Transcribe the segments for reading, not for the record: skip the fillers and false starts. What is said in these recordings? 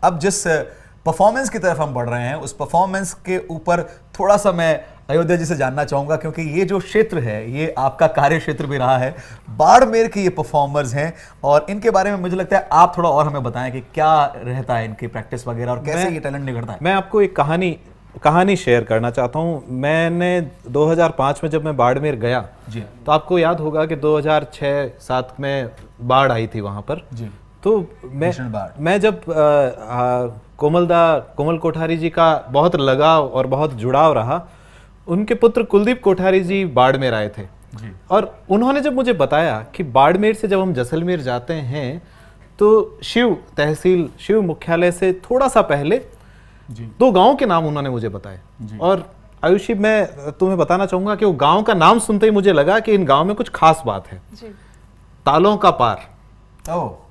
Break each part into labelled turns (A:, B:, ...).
A: अब जिस परफॉर्मेंस की तरफ हम बढ़ रहे हैं, उस परफॉर्मेंस के ऊपर थोड़ा सा मैं अयोध्या जी से जानना चाहूंगा, क्योंकि ये जो क्षेत्र है ये आपका कार्य क्षेत्र भी रहा है। बाड़मेर के ये परफॉर्मर्स हैं और इनके बारे में मुझे लगता है आप थोड़ा और हमें बताएं कि क्या रहता है इनकी प्रैक्टिस वगैरह और कैसे ये टैलेंट निखरता है।
B: मैं आपको एक कहानी शेयर करना चाहता हूँ। मैंने 2005 में जब मैं बाड़मेर गया
A: जी,
B: तो आपको याद होगा कि 2006-07 में बाढ़ आई थी वहाँ पर
A: जी।
B: तो मैं जब कोमल कोठारी जी का बहुत लगाव और बहुत जुड़ाव रहा, उनके पुत्र कुलदीप कोठारी जी बाड़मेर आए थे
A: जी।
B: और उन्होंने जब मुझे बताया कि बाड़मेर से जब हम जैसलमेर जाते हैं तो शिव मुख्यालय से थोड़ा सा पहले
A: जी
B: 2 गांव के नाम उन्होंने मुझे बताए। और आयुषी, मैं तुम्हें बताना चाहूंगा कि वो गांव का नाम सुनते ही मुझे लगा कि इन गांव में कुछ खास बात है जी। तालों का पार,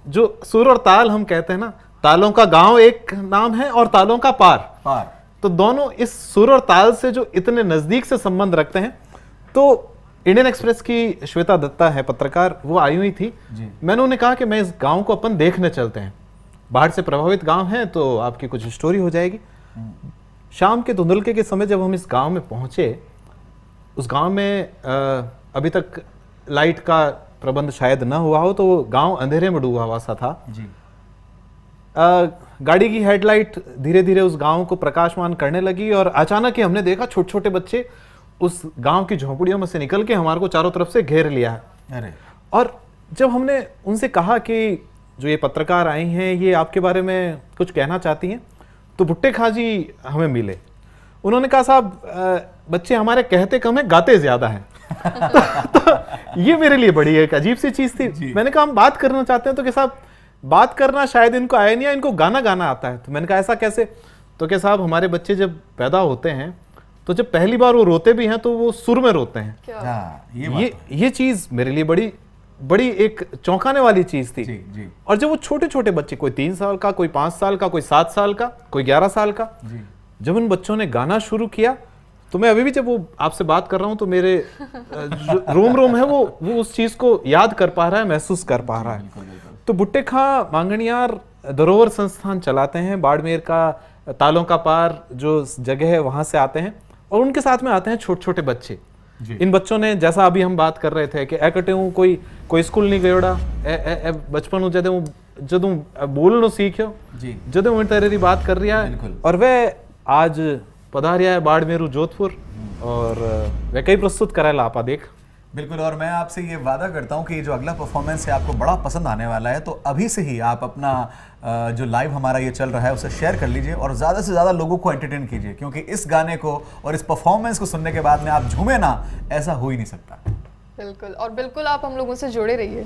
B: जो सुर और ताल हम कहते हैं ना, तालों का गांव एक नाम है और तालों का पार, तो दोनों इस सुर और ताल से जो इतने नजदीक से संबंध रखते हैं। तो इंडियन एक्सप्रेस की श्वेता दत्ता है पत्रकार, वो आई हुई थी। मैंने उन्हें कहा कि मैं इस गांव को अपन देखने चलते हैं, बाढ़ से प्रभावित गांव है तो आपकी कुछ स्टोरी हो जाएगी। शाम के धुंधलके के समय जब हम इस गांव में पहुंचे, उस गांव में अभी तक लाइट का प्रबंध शायद ना हुआ हो, तो वो गांव अंधेरे में डूबा हुआ सा था जी। गाड़ी की हेडलाइट धीरे धीरे उस गांव को प्रकाशमान करने लगी और अचानक ही हमने देखा छोटे छोटे बच्चे उस गांव की झोपड़ियों में से निकल के हमारे को चारों तरफ से घेर लिया है।
A: अरे! और
B: जब हमने उनसे कहा कि जो ये पत्रकार आई हैं ये आपके बारे में कुछ कहना चाहती हैं, तो भुट्टे खां जी हमें मिले। उन्होंने कहा, साहब बच्चे हमारे कहते कम है, गाते ज्यादा हैं। तो ये मेरे लिए बड़ी एक अजीब सी चीज थी। मैंने कहा हम बात करना चाहते हैं, तो कि साहब बात करना शायद इनको आया नहीं, इनको गाना गाना आता है। तो मैंने कहा ऐसा कैसे? तो कि साहब हमारे बच्चे जब पैदा होते हैं तो जब पहली बार वो रोते भी हैं तो वो सुर में रोते हैं। ये चीज मेरे लिए बड़ी एक चौंकाने वाली चीज थी जी। और जब वो छोटे छोटे बच्चे, कोई 3 साल का, कोई 5 साल का, कोई 7 साल का, कोई 11 साल का, जब उन बच्चों ने गाना शुरू किया तो मैं अभी भी जब वो आपसे बात कर रहा हूं तो मेरे रोम रोम है वो उस चीज को याद कर पा रहा है, महसूस कर पा रहा है। तो भुट्टे खां मांगणियार धरोहर संस्थान चलाते हैं बाड़मेर का। तालों का पार जो जगह है वहां से आते हैं और उनके साथ में आते हैं छोटे छोटे बच्चे। इन बच्चों ने, जैसा अभी हम बात कर रहे थे कि कटे कोई स्कूल नहीं गयोड़ा, बचपन जदों बोलनो सीखो, जदों तेरी बात कर रहा है। और वह आज पधारिया है बाड़मेरू जोधपुर और वह कई प्रस्तुत करेला आपा देख।
A: बिल्कुल, और मैं आपसे ये वादा करता हूँ कि जो अगला परफॉर्मेंस है आपको बड़ा पसंद आने वाला है। तो अभी से ही आप अपना जो लाइव हमारा ये चल रहा है उसे शेयर कर लीजिए और ज़्यादा से ज़्यादा लोगों को एंटरटेन कीजिए, क्योंकि इस गाने को और इस परफॉर्मेंस को सुनने के बाद में आप झूमे ना, ऐसा हो ही नहीं सकता।
C: बिल्कुल, और बिल्कुल आप हम लोगों से जुड़े रहिए।